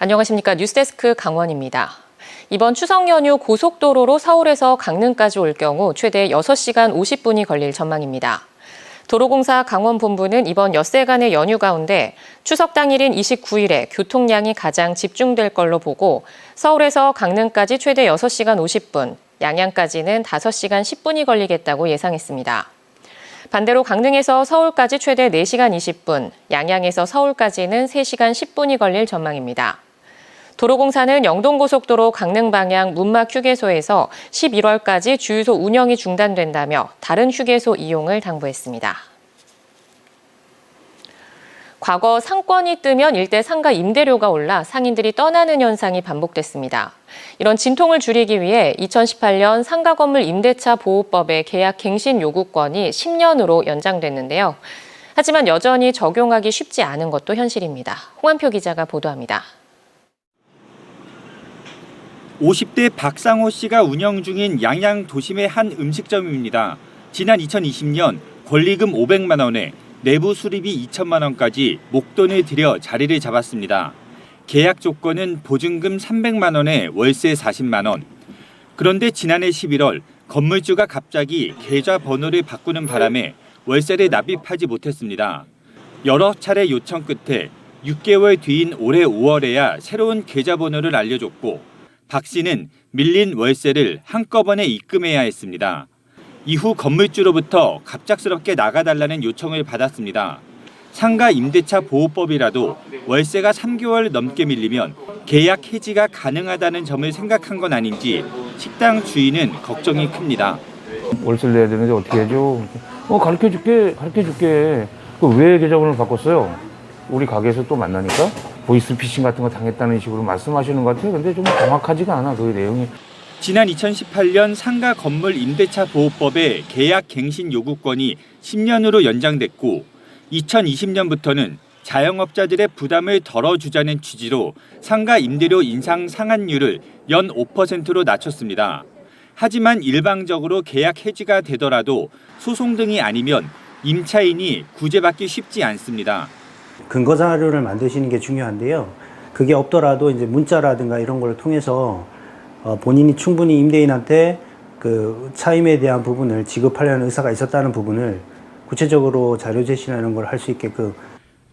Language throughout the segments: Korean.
안녕하십니까. 뉴스데스크 강원입니다. 이번 추석 연휴 고속도로로 서울에서 강릉까지 올 경우 최대 6시간 50분이 걸릴 전망입니다. 도로공사 강원본부는 이번 엿새간의 연휴 가운데 추석 당일인 29일에 교통량이 가장 집중될 걸로 보고 서울에서 강릉까지 최대 6시간 50분, 양양까지는 5시간 10분이 걸리겠다고 예상했습니다. 반대로 강릉에서 서울까지 최대 4시간 20분, 양양에서 서울까지는 3시간 10분이 걸릴 전망입니다. 도로공사는 영동고속도로 강릉 방향 문막 휴게소에서 11월까지 주유소 운영이 중단된다며 다른 휴게소 이용을 당부했습니다. 과거 상권이 뜨면 일대 상가 임대료가 올라 상인들이 떠나는 현상이 반복됐습니다. 이런 진통을 줄이기 위해 2018년 상가 건물 임대차 보호법의 계약 갱신 요구권이 10년으로 연장됐는데요. 하지만 여전히 적용하기 쉽지 않은 것도 현실입니다. 홍한표 기자가 보도합니다. 50대 박상호 씨가 운영 중인 양양 도심의 한 음식점입니다. 지난 2020년 권리금 500만 원에 내부 수리비 2천만 원까지 목돈을 들여 자리를 잡았습니다. 계약 조건은 보증금 300만 원에 월세 40만 원. 그런데 지난해 11월 건물주가 갑자기 계좌 번호를 바꾸는 바람에 월세를 납입하지 못했습니다. 여러 차례 요청 끝에 6개월 뒤인 올해 5월에야 새로운 계좌 번호를 알려줬고 박 씨는 밀린 월세를 한꺼번에 입금해야 했습니다. 이후 건물주로부터 갑작스럽게 나가달라는 요청을 받았습니다. 상가 임대차 보호법이라도 월세가 3개월 넘게 밀리면 계약 해지가 가능하다는 점을 생각한 건 아닌지 식당 주인은 걱정이 큽니다. 월세를 내야 되는데 어떻게 해줘? 가르쳐줄게. 왜 계좌번호를 바꿨어요? 우리 가게에서 또 만나니까 보이스피싱 같은 거 당했다는 식으로 말씀하시는 것 같아요. 근데 좀 정확하지가 않아, 그 내용이. 지난 2018년 상가 건물 임대차 보호법의 계약 갱신 요구권이 10년으로 연장됐고 2020년부터는 자영업자들의 부담을 덜어주자는 취지로 상가 임대료 인상 상한율을 연 5%로 낮췄습니다. 하지만 일방적으로 계약 해지가 되더라도 소송 등이 아니면 임차인이 구제받기 쉽지 않습니다. 근거 자료를 만드시는 게 중요한데요. 그게 없더라도 이제 문자라든가 이런 걸 통해서 본인이 충분히 임대인한테 그 차임에 대한 부분을 지급하려는 의사가 있었다는 부분을 구체적으로 자료 제시나 이런 걸 할 수 있게끔.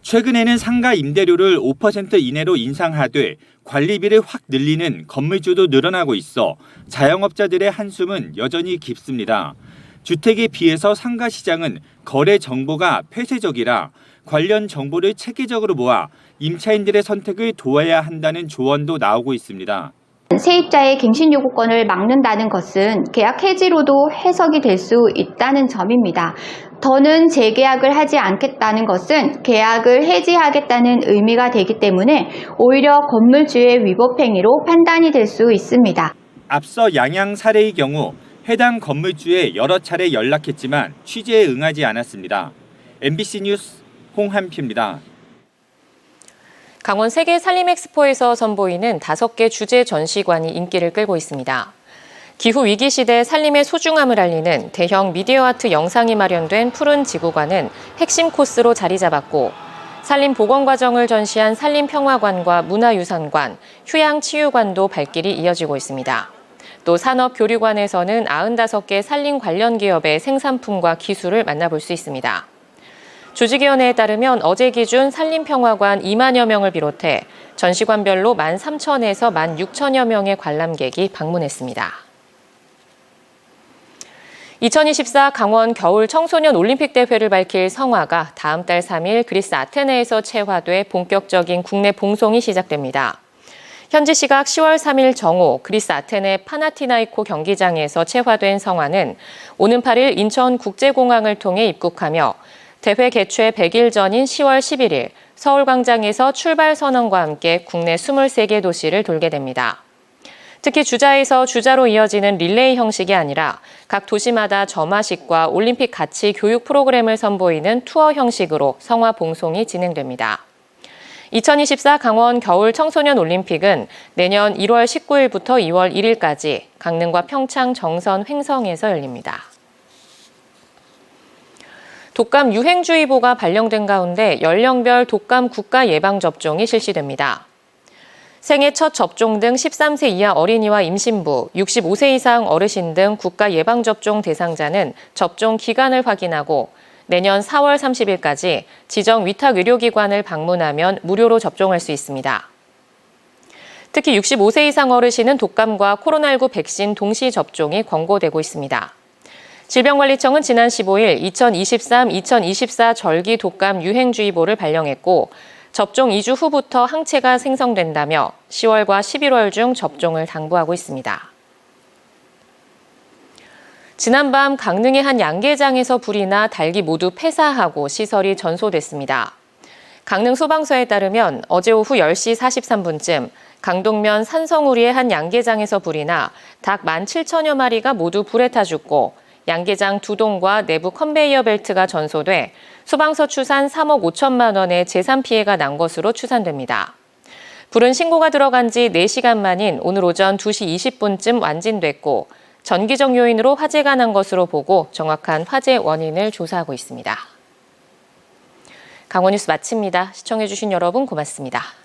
최근에는 상가 임대료를 5% 이내로 인상하되 관리비를 확 늘리는 건물주도 늘어나고 있어 자영업자들의 한숨은 여전히 깊습니다. 주택에 비해서 상가 시장은 거래 정보가 폐쇄적이라 관련 정보를 체계적으로 모아 임차인들의 선택을 도와야 한다는 조언도 나오고 있습니다. 세입자의 갱신 요구권을 막는다는 것은 계약 해지로도 해석이 될 수 있다는 점입니다. 더는 재계약을 하지 않겠다는 것은 계약을 해지하겠다는 의미가 되기 때문에 오히려 건물주의 위법 행위로 판단이 될 수 있습니다. 앞서 양양 사례의 경우 해당 건물주에 여러 차례 연락했지만 취재에 응하지 않았습니다. MBC 뉴스 홍한표입니다. 강원 세계 산림엑스포에서 선보이는 5개 주제 전시관이 인기를 끌고 있습니다. 기후 위기 시대 산림의 소중함을 알리는 대형 미디어 아트 영상이 마련된 푸른 지구관은 핵심 코스로 자리 잡았고 산림 복원 과정을 전시한 산림평화관과 문화유산관, 휴양치유관도 발길이 이어지고 있습니다. 또 산업교류관에서는 95개 산림 관련 기업의 생산품과 기술을 만나볼 수 있습니다. 조직위원회에 따르면 어제 기준 산림평화관 2만여 명을 비롯해 전시관별로 13,000에서 16,000여 명의 관람객이 방문했습니다. 2024 강원 겨울 청소년 올림픽 대회를 밝힐 성화가 다음 달 3일 그리스 아테네에서 채화돼 본격적인 국내 봉송이 시작됩니다. 현지 시각 10월 3일 정오 그리스 아테네 파나티나이코 경기장에서 채화된 성화는 오는 8일 인천국제공항을 통해 입국하며 대회 개최 100일 전인 10월 11일 서울광장에서 출발 선언과 함께 국내 23개 도시를 돌게 됩니다. 특히 주자에서 주자로 이어지는 릴레이 형식이 아니라 각 도시마다 점화식과 올림픽 가치 교육 프로그램을 선보이는 투어 형식으로 성화 봉송이 진행됩니다. 2024 강원 겨울 청소년 올림픽은 내년 1월 19일부터 2월 1일까지 강릉과 평창 정선 횡성에서 열립니다. 독감 유행주의보가 발령된 가운데 연령별 독감 국가 예방접종이 실시됩니다. 생애 첫 접종 등 13세 이하 어린이와 임신부, 65세 이상 어르신 등 국가 예방접종 대상자는 접종 기간을 확인하고 내년 4월 30일까지 지정 위탁 의료기관을 방문하면 무료로 접종할 수 있습니다. 특히 65세 이상 어르신은 독감과 코로나19 백신 동시 접종이 권고되고 있습니다. 질병관리청은 지난 15일 2023-2024 절기 독감 유행주의보를 발령했고 접종 2주 후부터 항체가 생성된다며 10월과 11월 중 접종을 당부하고 있습니다. 지난밤 강릉의 한 양계장에서 불이 나 닭이 모두 폐사하고 시설이 전소됐습니다. 강릉 소방서에 따르면 어제 오후 10시 43분쯤 강동면 산성우리의 한 양계장에서 불이 나 닭 17,000여 마리가 모두 불에 타 죽고 양계장 2동과 내부 컨베이어 벨트가 전소돼 소방서 추산 3억 5천만 원의 재산 피해가 난 것으로 추산됩니다. 불은 신고가 들어간 지 4시간 만인 오늘 오전 2시 20분쯤 완진됐고 전기적 요인으로 화재가 난 것으로 보고 정확한 화재 원인을 조사하고 있습니다. 강원뉴스 마칩니다. 시청해주신 여러분 고맙습니다.